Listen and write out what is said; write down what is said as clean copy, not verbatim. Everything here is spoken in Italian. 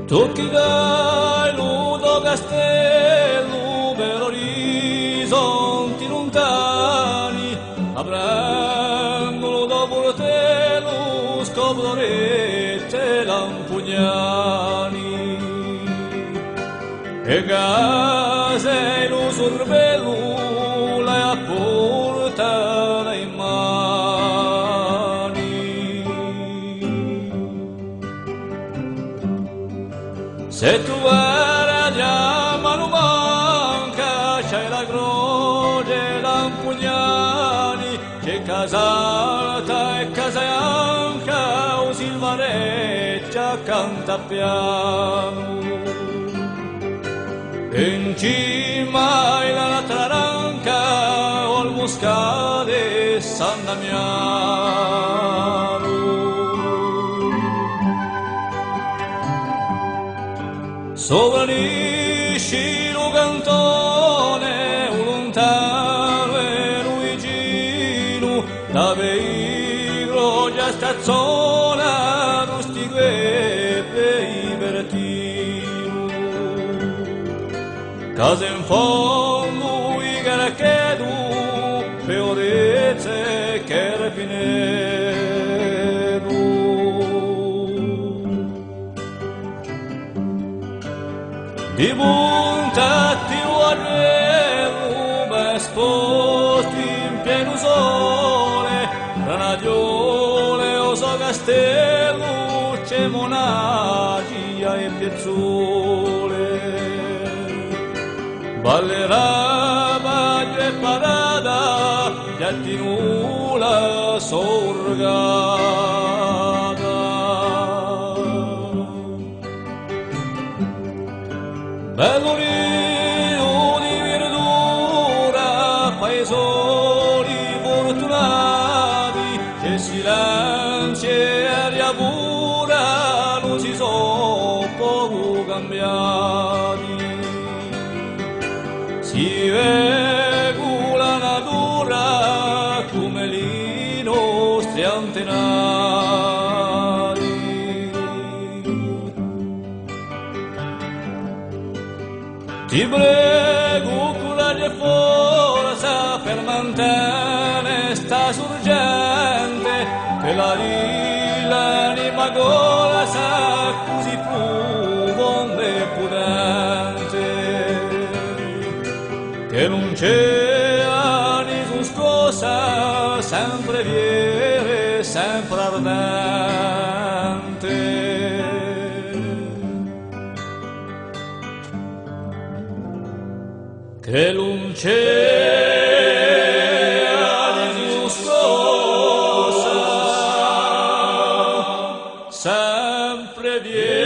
Tu chi dai ludo castello per orizzonti lontani, avranno dopo te lo scoprete lampugnani. E casa e lo sorvello la portata in mani. Se tu guarda già mano manca, c'è la croce lampugnani, c'è casata e casa anca, o silvareccia canta piano. In cima la taranca o il moscate San Damiano. Sopra nisci cantone, un lontano e Luigino, da veigro già stazzona, rusti guepe i bertino. Casa in fondo i garachedu, peorezze che repinedu. Di buntati guarrello, ma esposti in pieno sole, granadiole o so castello, c'è monacia e piezzole. Ballerà baggio e parata, giattinula sorgata. Bello rio di verdura, paesoni fortunati, che silenzio e aria pura non si sono poco cambiati. Si vede la natura come i nostri antenati. Ti prego coraggio e forza per mantenere sta sorgente, che l'anima cosa così profonda e potente, che non c'è nessun scossa, sempre viere, sempre ardente. Che non c'è nessun scossa, sempre viere.